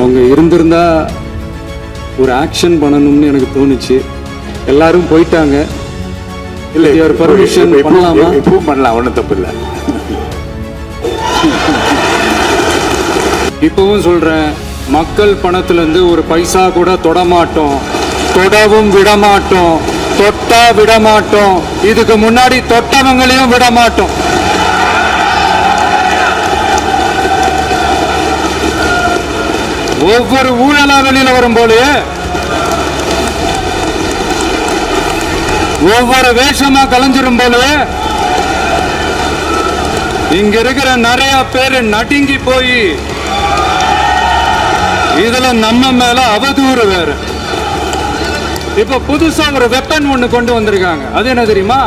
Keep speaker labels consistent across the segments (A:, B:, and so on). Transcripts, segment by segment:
A: அவங்க இருந்திருந்தா ஒரு ஆக்ஷன் பண்ணணும்னு எனக்கு தோணுச்சு. எல்லாரும் போயிட்டாங்க.
B: இல்லை,
A: ஒரு பர்மிஷன் பண்ணலாமா?
B: இப்பவும் பண்ணலாம், ஒன்றும் தப்பு இல்லை.
A: இப்பவும் சொல்றேன், மக்கள் பணத்துல இருந்து ஒரு பைசா கூட தொடமாட்டோம், தொடவும் விடமாட்டோம், தொட்டா விடமாட்டோம், இதுக்கு முன்னாடி தொட்டவங்களையும் விடமாட்டோம். ஒவ்வொரு ஊழலா வெளியில வரும் போலே, ஒவ்வொரு வேஷமா கலைஞ்சிரும் போலே, இங்க இருக்கிற நிறைய பேரு நடுங்கி போய் இதுல நம்ம மேல அவதூறு வேற. இப்ப புதுசா ஒரு வெப்பன் ஒண்ணு கொண்டு வந்திருக்காங்க. அது என்ன தெரியுமா?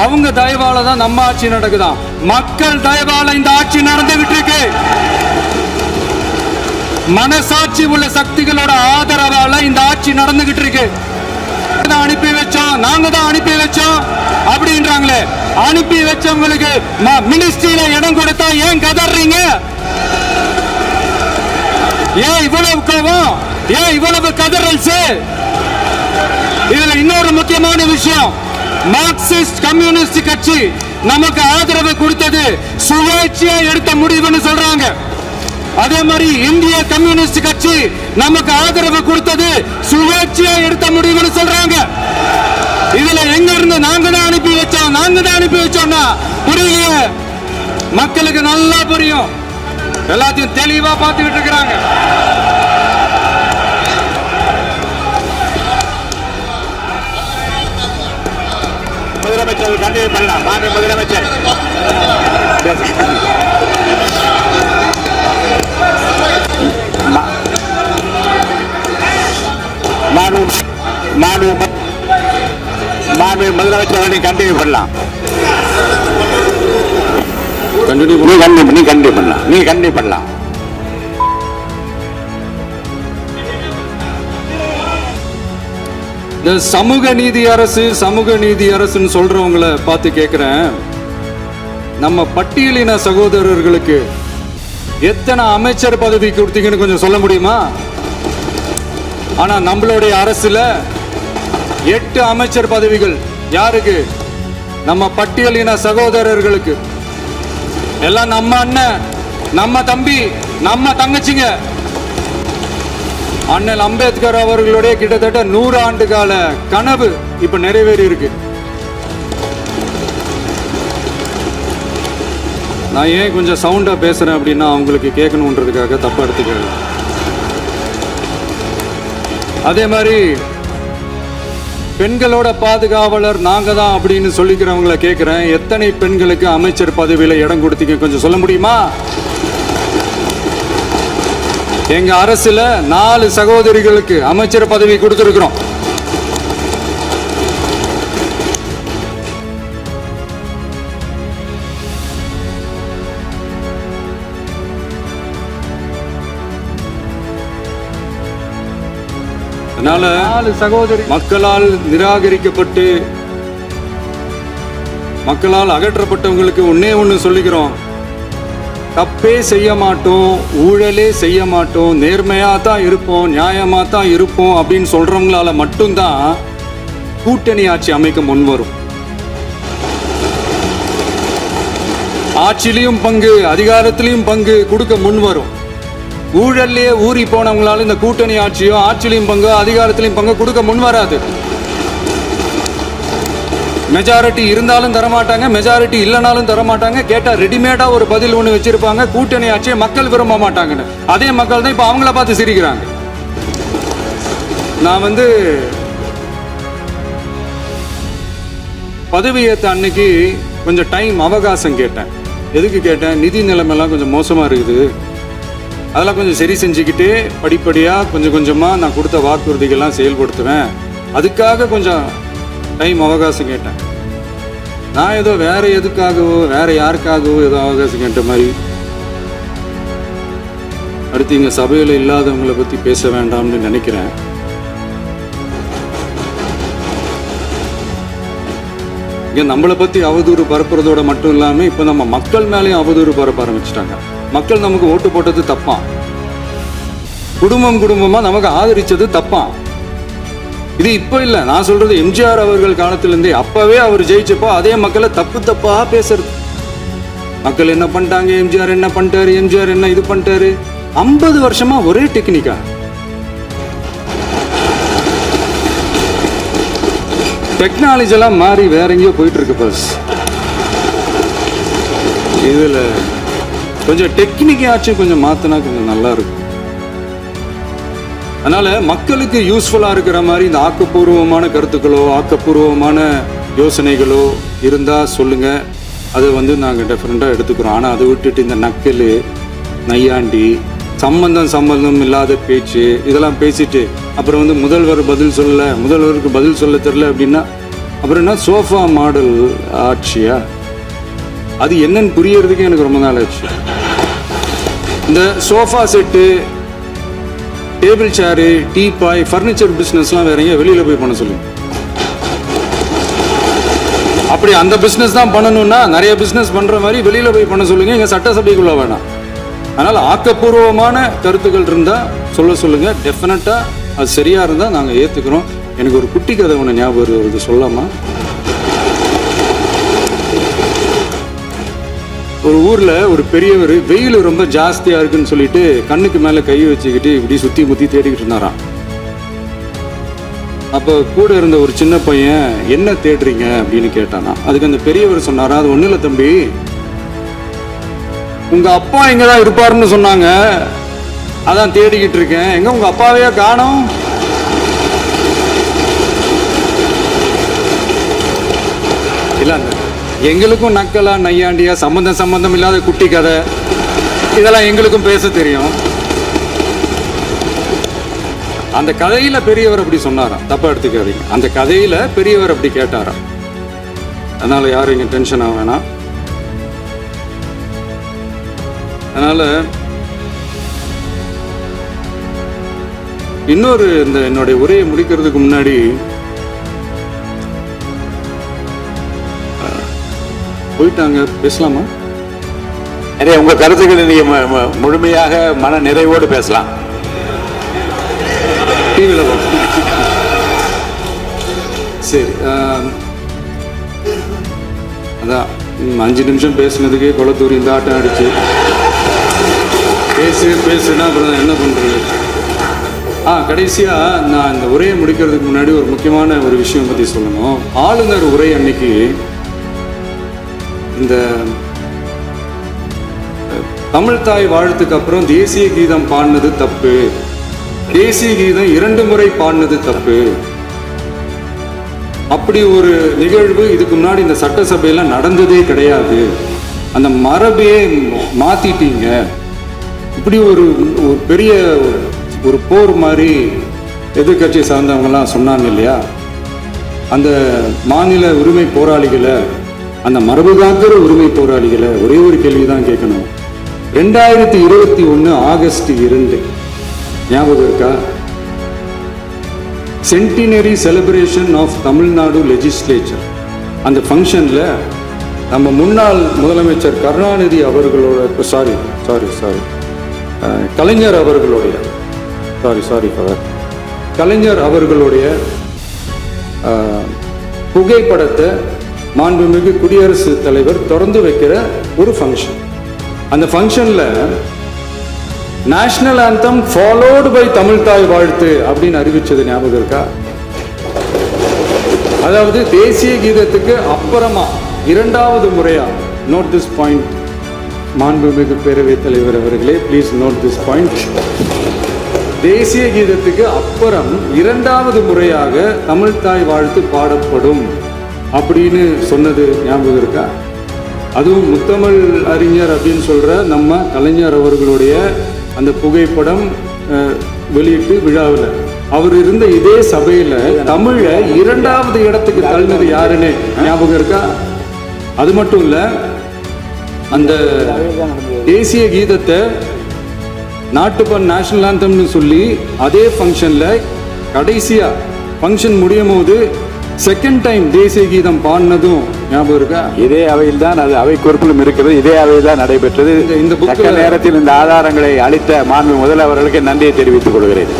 A: அவங்க தயவால தான் நம்ம ஆட்சி நடக்குதாம். மக்கள் தயவால இந்த ஆட்சி நடந்துகிட்டு இருக்கு. மனசாட்சி உள்ள சக்திகளோட ஆதரவால இந்த ஆட்சி நடந்துகிட்டு இருக்கு. அனுப்பி வச்சோம், நாங்க தான் அனுப்பி வச்சோம் அப்படின்றாங்களே. அனுப்பி வச்சவங்களுக்கு மினிஸ்ட்ரியில இடம் கொடுத்தா ஏன் கதறீங்க? ஏன் இவ்வளவு கோபம்? ஏன் இவ்வளவு கதறல்ஸ்? இதுல இன்னொரு முக்கியமான விஷயம், மார்க்சிஸ்ட் கம்யூனிஸ்ட் கட்சி நமக்கு ஆதரவு கொடுத்தது சுயேட்சையா எடுத்த முடிவுன்னு சொல்றாங்க. அதே மாதிரி இந்திய கம்யூனிஸ்ட் கட்சி நமக்கு ஆதரவு கொடுத்தது சுயேட்சையா எடுத்த முடிவுன்னு சொல்றாங்க. இதுல எங்க இருந்து நாங்க தான் அனுப்பி வச்சோம், நாங்க தான் அனுப்பி வச்சோம்னா புரியலையே. மக்களுக்கு நல்லா புரியும், எல்லாத்தையும் தெளிவா பார்த்துக்கிட்டு இருக்கிறாங்க.
B: முதலமைச்சர் கண்டிப்பா பண்ணலாம். மாண்பு முதலமைச்சர் மாண்பு முதலமைச்சர் கண்டினியூ பண்ணலாம். நீ கண்டினியூ பண்ணலாம்.
A: இந்த சமூக நீதி அரசு, சமூக நீதி அரசுன்னு சொல்றவங்களை பார்த்து கேட்கிறேன், நம்ம பட்டியலின சகோதரர்களுக்கு எத்தனை அமைச்சர் பதவி கொடுத்தீங்கன்னு கொஞ்சம் சொல்ல முடியுமா? ஆனா நம்மளுடைய அரசுல 8 அமைச்சர் பதவிகள் யாருக்கு? நம்ம பட்டியலின சகோதரர்களுக்கு. எல்லாம் நம்ம அண்ணன், நம்ம தம்பி, நம்ம தங்கச்சிங்க. அண்ணல் அம்பேத்கர் அவர்களுடைய கிட்டத்தட்ட 100 ஆண்டு கால கனவு இப்ப நிறைவேறி இருக்கு. நான் ஏன் கொஞ்சம் சவுண்டா பேசுறேன் அப்படின்னா அவங்களுக்கு கேட்கணுன்றதுக்காக தப்பா எடுத்துக்காது. அதே மாதிரி பெண்களோட பாதுகாவலர் நாங்க தான் அப்படின்னு சொல்லிக்கிறவங்களை கேட்கிறேன், எத்தனை பெண்களுக்கு அமைச்சர் பதவியில இடம் கொடுத்தீங்க கொஞ்சம் சொல்ல முடியுமா? எங்க அரசுல 4 சகோதரிகளுக்கு அமைச்சர் பதவி கொடுத்திருக்கிறோம். அதனால 4 சகோதரி மக்களால் நிராகரிக்கப்பட்டு மக்களால் அகற்றப்பட்டவங்களுக்கு ஒண்ணு சொல்லிக்கிறோம், தப்பே செய்ய மாட்டோம், ஊழலே செய்ய மாட்டோம், நேர்மையா தான் இருப்போம், நியாயமா தான் இருப்போம் அப்படின்னு சொல்றவங்களால மட்டும்தான் கூட்டணி ஆட்சி அமைக்க முன் வரும். ஆட்சியிலையும் பங்கு, அதிகாரத்திலையும் பங்கு கொடுக்க முன் வரும். ஊழல்லையே ஊறி போனவங்களால இந்த கூட்டணி ஆட்சியோ, ஆட்சியிலையும் பங்கு, அதிகாரத்திலையும் பங்கு கொடுக்க முன் வராது. மெஜாரிட்டி இருந்தாலும் தரமாட்டாங்க, மெஜாரிட்டி இல்லைனாலும் தரமாட்டாங்க. கேட்டா ரெடிமேடா ஒரு பதில் ஒண்ணு வச்சிருப்பாங்க, கூட்டணி ஆட்சியை மக்கள் விரும்ப மாட்டாங்கன்னு. அதே மக்கள் தான் இப்ப அவங்கள பார்த்து சிரிக்கிறாங்க. நான் பதவி ஏற்ற அன்னைக்கு கொஞ்சம் டைம் அவகாசம் கேட்டேன். எதுக்கு கேட்டேன்? நிதி நிலைமைலாம் கொஞ்சம் மோசமா இருக்குது, அதெல்லாம் கொஞ்சம் சரி செஞ்சுக்கிட்டு படிப்படியாக கொஞ்சம் கொஞ்சமாக நான் கொடுத்த வாக்குறுதிகள்லாம் செயல்படுத்துவேன், அதுக்காக கொஞ்சம் டைம் அவகாசம் கேட்டேன். நான் ஏதோ வேற எதுக்காகவோ வேற யாருக்காகவோ ஏதோ அவகாசம் கேட்ட மாதிரி. அடுத்து இங்கே சபையில் இல்லாதவங்களை பற்றி பேச வேண்டாம்னு நினைக்கிறேன். இங்கே நம்மளை பற்றி அவதூறு பரப்புறதோட மட்டும் இல்லாமல் இப்போ நம்ம மக்கள் மேலேயும் அவதூறு பரப்ப ஆரம்பிச்சிட்டாங்க. மக்கள் நமக்கு ஓட்டு போட்டது தப்பான். குடும்பம் குடும்பமா நமக்கு ஆதரிச்சது தப்பா? இது இப்ப இல்ல, நான் சொல்றது எம்ஜிஆர் அவர்கள் காலத்திலிருந்தே. அப்பவே அவர் ஜெயிச்சப்போ அதே மக்களை தப்பு தப்பா பேசுறது. மக்கள் என்ன பண்ணிட்டாங்க, எம்ஜிஆர் என்ன பண்ணிட்டாரு, எம்ஜிஆர் என்ன இது பண்ணிட்டாரு. 50 வருஷமா ஒரே டெக்னிக்கா. டெக்னாலஜி எல்லாம் மாறி வேற எங்கேயோ போயிட்டு இருக்கு பஸ். இதுல கொஞ்சம் டெக்னிக்காச்சும் கொஞ்சம் மாத்தினா கொஞ்சம் நல்லா இருக்கும். அதனால மக்களுக்கு யூஸ்ஃபுல்லா இருக்கிற மாதிரி இந்த ஆக்கப்பூர்வமான கருத்துக்களோ ஆக்கப்பூர்வமான யோசனைகளோ இருந்தா சொல்லுங்க. அதை நாங்கள் டெஃபரெண்டா எடுத்துக்கிறோம். ஆனால் அதை விட்டுட்டு இந்த நக்கல் நையாண்டி சம்பந்தம் இல்லாத பேச்சு இதெல்லாம் பேசிட்டு அப்புறம் முதல்வருக்கு பதில் சொல்ல தெரியல அப்படின்னா அப்புறம் என்ன சோஃபா மாடல் ஆட்சியா? அது என்னன்னு புரியறதுக்கு எனக்கு ரொம்ப நாள் ஆச்சு. இந்த sofa set, table chair, teapoy, furniture பிஸ்னஸ்லாம் வேற எங்க வெளியில போய் பண்ண சொல்லுங்க. அப்படி அந்த பிஸ்னஸ் தான் பண்ணணும்னா நிறைய பிஸ்னஸ் பண்ற மாதிரி வெளியில போய் பண்ண சொல்லுங்க. எங்க சட்டசபைக்குள்ள வேணாம். அதனால ஆக்கப்பூர்வமான கருத்துக்கள் இருந்தா சொல்லுங்க. டெஃபினட்டா அது சரியா இருந்தா நாங்க ஏத்துக்கிறோம். எனக்கு ஒரு குட்டி கதை ஒன்று ஞாபகம் வருது, சொல்லாமா? ஒரு ஊர்ல ஒரு பெரியவர் வெயில் ரொம்ப ஜாஸ்தியா இருக்குன்னு சொல்லிட்டு கண்ணுக்கு மேல கை வச்சுக்கிட்டு இப்படி சுத்தி முத்தி தேடிக்கிட்டு இருந்தாராம். அப்ப கூட இருந்த ஒரு சின்ன பையன் என்ன தேடுறீங்க அப்படின்னு கேட்டானா. அதுக்கு அந்த பெரியவர் சொன்னாரா, அது ஒண்ணு இல்ல தம்பி, உங்க அப்பா எங்கதான் இருப்பாருன்னு சொன்னாங்க, அதான் தேடிக்கிட்டு இருக்கேன். எங்க உங்க அப்பாவையா காணோம்? இல்ல எங்களுக்கும் நக்கலா நையாண்டியா சம்பந்தம் இல்லாத குட்டி கதை இதெல்லாம் எங்களுக்கும் பேச தெரியும். அந்த கதையில பெரியவர் அப்படி சொன்னாராம், தப்பா எடுத்துக்காதீங்க. அந்த கதையில பெரியவர் அப்படி கேட்டாராம். அதனால யாரும் இங்க டென்ஷன் ஆக வேணாம். அதனால இன்னொரு இந்த என்னுடைய உரையை முடிக்கிறதுக்கு முன்னாடி போயிட்டாங்க, பேசலாமா?
B: உங்க கருத்துக்களை நீங்க முழுமையாக மன நிறைவோடு பேசலாம்.
A: டிவியில் சரி. அதான் 5 நிமிஷம் பேசுனதுக்கே கொளத்தூரி இந்த ஆட்டம் அடிச்சு பேசுனா அப்புறம் என்ன பண்றது? கடைசியா நான் இந்த உரையை முடிக்கிறதுக்கு முன்னாடி ஒரு முக்கியமான ஒரு விஷயம் பத்தி சொல்லணும். ஆளுநர் உரை அன்னைக்கு இந்த தமிழ் தாய் வாழ்த்துக்கு அப்புறம் தேசிய கீதம் பாடினது தப்பு, தேசிய கீதம் 2 முறை பாடினது தப்பு, அப்படி ஒரு நிகழ்வு இதுக்கு முன்னாடி இந்த சட்டசபையில நடந்ததே கிடையாது, அந்த மரபையே மாத்திட்டீங்க, இப்படி ஒரு பெரிய ஒரு போர் மாதிரி எதிர்கட்சி சார்ந்தவங்கலாம் சொன்னாங்க இல்லையா? அந்த மாநில உரிமை போராளிகளை, அந்த மரபு காக்கிற உரிமை போராளிகளை ஒரே ஒரு கேள்விதான் கேட்கணும். 2021 ஆகஸ்ட் 2 ஞாபகம் இருக்கா? Centenary celebration of Tamil Nadu legislature. அந்த ஃபங்க்ஷன்ல நம்ம முன்னாள் முதலமைச்சர் கருணாநிதி அவர்களோட கலைஞர் அவர்களுடைய கலைஞர் அவர்களுடைய புகைப்படத்தை மாண்புமிகு குடியரசுத் தலைவர் திறந்து வைக்கிற ஒரு ஃபங்க்ஷன். அந்த ஃபங்க்ஷன்ல national anthem followed by Tamil Thai Vazhthu அப்படின்னு அறிவிச்சது ஞாபகம் இருக்கா? அதாவது தேசிய கீதத்துக்கு அப்புறமா 2வது முறையா, நோட் திஸ் பாயிண்ட் மாண்புமிகு பேரவைத் தலைவர் அவர்களே, ப்ளீஸ் நோட் திஸ் பாயிண்ட். தேசிய கீதத்துக்கு அப்புறம் 2வது முறையாக தமிழ் தாய் வாழ்த்து பாடப்படும் அப்படின்னு சொன்னது ஞாபகம் இருக்கா? அதுவும் முத்தமிழ் அறிஞர் அப்படின்னு சொல்ற நம்ம கலைஞர் அவர்களுடைய அந்த புகைப்படம் வெளியிட்டு விழாவில் அவர் இருந்த இதே சபையில தமிழை 2வது இடத்துக்கு தள்ளினது யாருன்னு ஞாபகம் இருக்கா? அது மட்டும் இல்ல, அந்த தேசிய கீதத்தை நாட்டுப்பண் நேஷனல் ஆந்தம்னு சொல்லி அதே ஃபங்க்ஷன்ல கடைசியா ஃபங்க்ஷன் முடியும் போது செகண்ட் டைம் தேசிய கீதம் பாடினதும் ஞாபகம் இருக்கா?
B: இதே அவையில் தான் அது அவை குறிப்பிலும் இருக்கிறது. இதே அவையில் தான் நடைபெற்றது.
A: இந்த book-
B: தக்க நேரத்தில் இந்த ஆதாரங்களை அளித்த மாண்பு முதல் அவர்களுக்கு நன்றியை தெரிவித்துக் கொள்கிறேன்.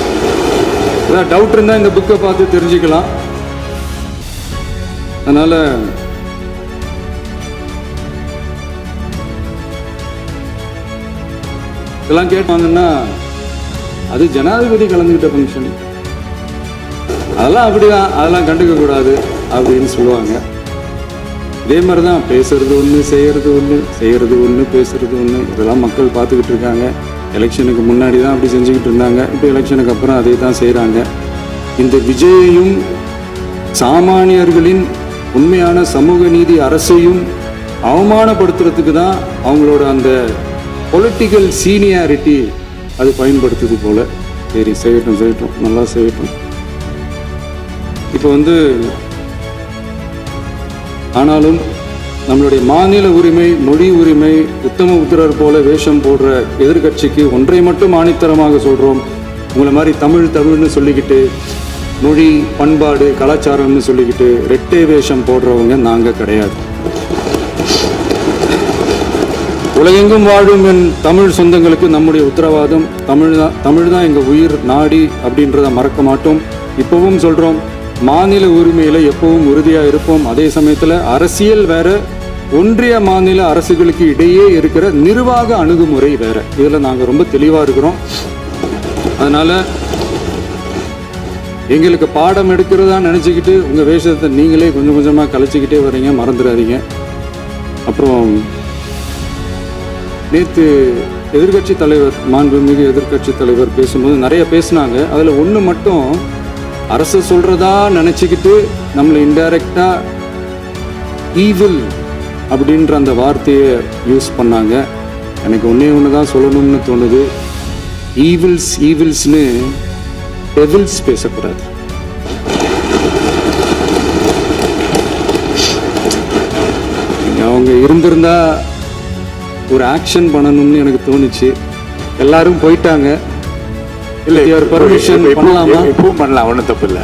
A: ஏதாவது டவுட் இருந்தா இந்த புக்கை பார்த்து தெரிஞ்சுக்கலாம். அதனால இதெல்லாம் கேட்டாங்கன்னா அது ஜனாதிபதி கலந்துக்கிட்ட ஃபங்க்ஷன், அதெல்லாம் அப்படிதான், அதெல்லாம் கண்டுக்க கூடாது அப்படின்னு சொல்லுவாங்க. இதே மாதிரி தான் பேசுறது ஒன்று, செய்யறது ஒன்று, செய்யறது ஒன்று, பேசுறது ஒன்று. இதெல்லாம் மக்கள் பார்த்துக்கிட்டு இருக்காங்க. எலெக்ஷனுக்கு முன்னாடி தான் அப்படி செஞ்சுக்கிட்டு இருந்தாங்க. இப்போ எலெக்ஷனுக்கு அப்புறம் அதே தான் செய்கிறாங்க. இந்த விஜயையும் சாமானியர்களின் உண்மையான சமூக நீதி அரசையும் அவமானப்படுத்துறதுக்கு தான் அவங்களோட அந்த பொலிட்டிக்கல் சீனியாரிட்டி அது பயன்படுத்துது போல. சரி, செய்யட்டும் செய்யட்டும், நல்லா செய்யட்டும். இப்போ ஆனாலும் நம்மளுடைய மாநில உரிமை, மொழி உரிமை, உத்தம உத்திரர் போல வேஷம் போடுற எதிர்கட்சிக்கு ஒன்றை மட்டும் ஆணித்தரமாக சொல்கிறோம். உங்களை மாதிரி தமிழ்னு சொல்லிக்கிட்டு, மொழி, பண்பாடு, கலாச்சாரம்னு சொல்லிக்கிட்டு ரெட்டை வேஷம் போடுறவங்க நாங்கள் கிடையாது. உலகெங்கும் வாழும் என் தமிழ் சொந்தங்களுக்கு நம்முடைய உத்தரவாதம் தமிழ் தான் எங்கள் உயிர் நாடி அப்படின்றத மறக்க மாட்டோம். இப்போவும் சொல்கிறோம், மாநில உரிமையில் எப்பவும் உறுதியாக இருப்போம். அதே சமயத்தில் அரசியல் வேற, ஒன்றிய மாநில அரசுகளுக்கு இடையே இருக்கிற நிர்வாக அணுகுமுறை வேற. இதில் நாங்கள் ரொம்ப தெளிவாக இருக்கிறோம். அதனால் எங்களுக்கு பாடம் எடுக்கிறதா நினச்சிக்கிட்டு உங்கள் வேஷத்தை நீங்களே கொஞ்சம் கொஞ்சமாக கலைச்சிக்கிட்டே வரீங்க, மறந்துடாதீங்க. அப்புறம் நேற்று எதிர்கட்சி தலைவர், மாண்புமிகு எதிர்கட்சி தலைவர் பேசும்போது நிறைய பேசினாங்க. அதில் ஒன்று மட்டும் அரசு சொல்கிறதா நினச்சிக்கிட்டு நம்மளை இன்டைரக்டாக ஈவில் அப்படின்ற அந்த வார்த்தையை யூஸ் பண்ணாங்க. எனக்கு ஒன்று தான் சொல்லணும்னு தோணுது. ஈவில்ஸ்னு டெவில்ஸ் பேசக்கூடாது. அவங்க இருந்திருந்தா ஒரு ஆக்ஷன் பண்ணணும்னு எனக்கு தோணுச்சு. எல்லாரும் போயிட்டாங்க. இல்லை, பர்மிஷன் பண்ணலாமா?
B: இப்பவும் பண்ணலாம், ஒன்றும் தப்பு இல்லை.